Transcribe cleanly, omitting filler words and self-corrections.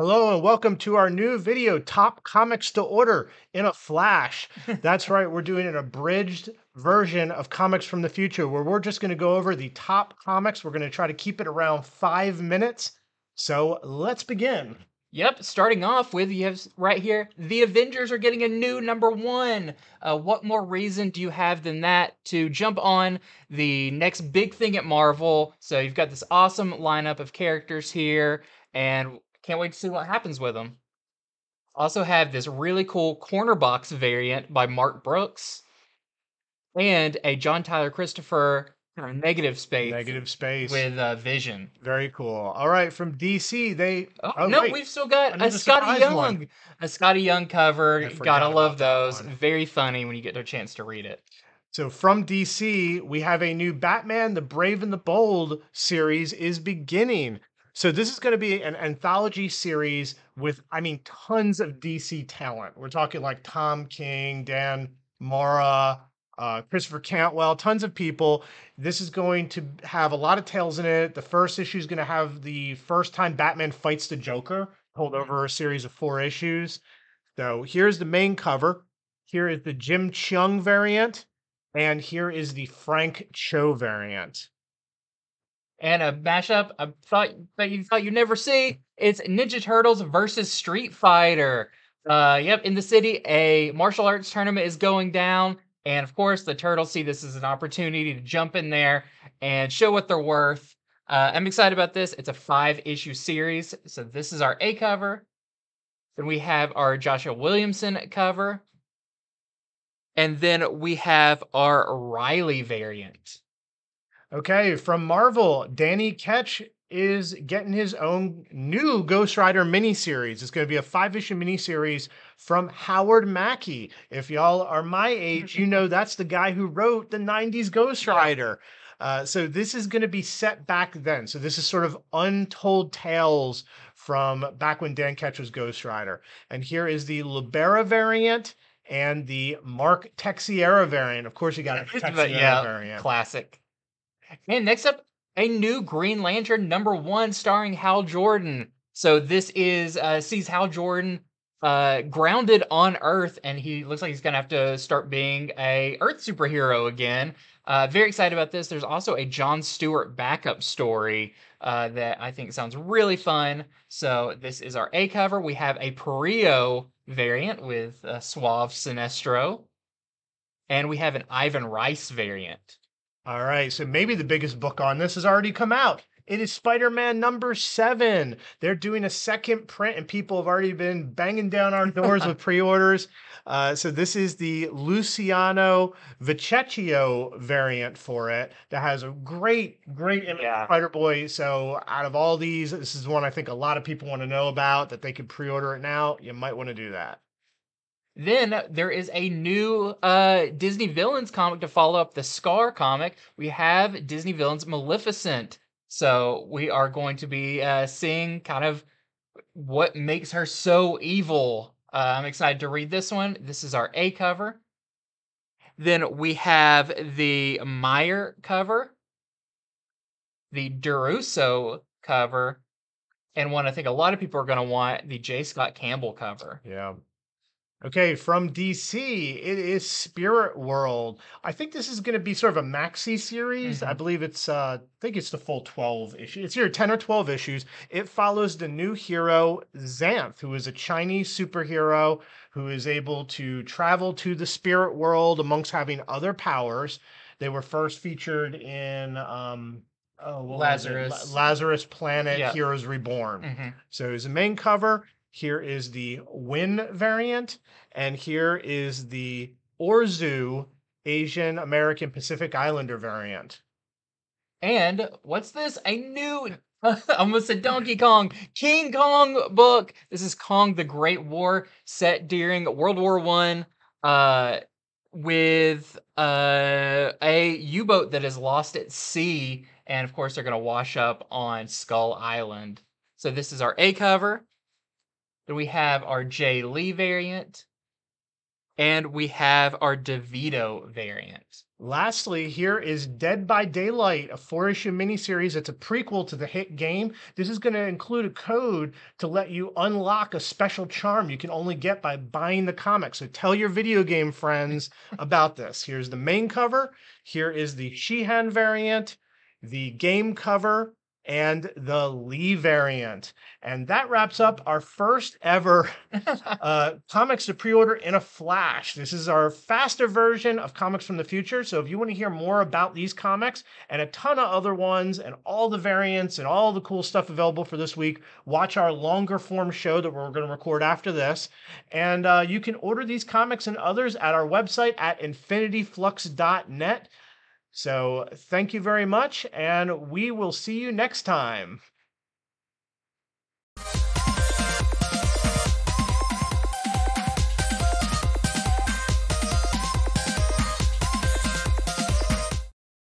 Hello and welcome to our new video, Top Comics to Order in a Flash. That's right, we're doing an abridged version of Comics from the Future where we're just going to go over the top comics. We're going to try to keep it around 5 minutes. So let's begin. Yep, starting off with, you have right here, the Avengers are getting a new #1. What more reason do you have than that to jump on the next big thing at Marvel? So you've got this awesome lineup of characters here, and can't wait to see what happens with them. Also have this really cool corner box variant by Mark Brooks, and a John Tyler Christopher kind of negative space Negative space. with Vision. Very cool. All right, from DC, Oh, no, wait, we've still got a another Scotty surprise one. Young. A Scotty Young cover. I Gotta forgot love about that those. one. Very funny when you get a chance to read it. So from DC, we have a new Batman the Brave and the Bold series is beginning. So this is going to be an anthology series with, tons of DC talent. We're talking like Tom King, Dan Mora, Christopher Cantwell, tons of people. This is going to have a lot of tales in it. The first issue is going to have the first time Batman fights the Joker, told over a series of 4 issues. So here's the main cover. Here is the Jim Cheung variant. And here is the Frank Cho variant. And a mashup you thought you'd never see. It's Ninja Turtles versus Street Fighter. Yep, in the city, a martial arts tournament is going down. And of course, the Turtles see this as an opportunity to jump in there and show what they're worth. I'm excited about this. It's a 5-issue series. So this is our A cover. Then we have our Joshua Williamson cover. And then we have our Reilly variant. Okay, from Marvel, Danny Ketch is getting his own new Ghost Rider miniseries. It's going to be a 5-issue miniseries from Howard Mackey. If y'all are my age, you know that's the guy who wrote the 90s Ghost Rider. So this is going to be set back then. So this is sort of untold tales from back when Dan Ketch was Ghost Rider. And here is the LUBERA variant and the Mark TEXEIRA variant. Of course, you got a TEXEIRA variant. Classic. And next up, a new Green Lantern #1 starring Hal Jordan. So this is sees Hal Jordan grounded on Earth, and he looks like he's gonna have to start being a Earth superhero again. Very excited about this. There's also a John Stewart backup story that I think sounds really fun. So this is our A cover. We have a Parrillo variant with Suave Sinestro, and we have an Ivan Rice variant. All right, so maybe the biggest book on this has already come out. It is Spider-Man #7. They're doing a second print, and people have already been banging down our doors with pre-orders. So this is the Luciano VECCHIO variant for it that has a great image of Spider-Boy. So out of all these, this is one I think a lot of people want to know about, that they could pre-order it now. You might want to do that. Then there is a new Disney Villains comic to follow up the Scar comic. We have Disney Villains Maleficent. So we are going to be seeing kind of what makes her so evil. I'm excited to read this one. This is our A cover. Then we have the Meyer cover, the DeRusso cover, and one I think a lot of people are going to want, the J. Scott Campbell cover. Yeah. Okay, from DC, it is Spirit World. I think this is going to be sort of a maxi series. I believe it's, I think it's the full 12 issues. It's either 10 or 12 issues. It follows the new hero, Xanth, who is a Chinese superhero who is able to travel to the spirit world amongst having other powers. They were first featured in Lazarus Planet, Heroes Reborn. So it's the main cover. Here is the Win variant, and here is the Orzu Asian American Pacific Islander variant. And what's this? A new, I almost said Donkey Kong, King Kong book. This is Kong the Great War, set during World War I, with a U-boat that is lost at sea, and of course they're going to wash up on Skull Island. So this is our A cover. Then we have our Jay Lee variant. And we have our DeVito variant. Lastly, here is Dead by Daylight, a 4-issue miniseries. It's a prequel to the hit game. This is going to include a code to let you unlock a special charm you can only get by buying the comic. So tell your video game friends about this. Here's the main cover. Here is the Sheehan variant, the game cover, and the Lee variant. And that wraps up our first ever comics to pre-order in a flash. This is our faster version of Comics from the Future. So if you want to hear more about these comics and a ton of other ones and all the variants and all the cool stuff available for this week, watch our longer form show that we're going to record after this. And you can order these comics and others at our website at infinityflux.net. So thank you very much, and we will see you next time.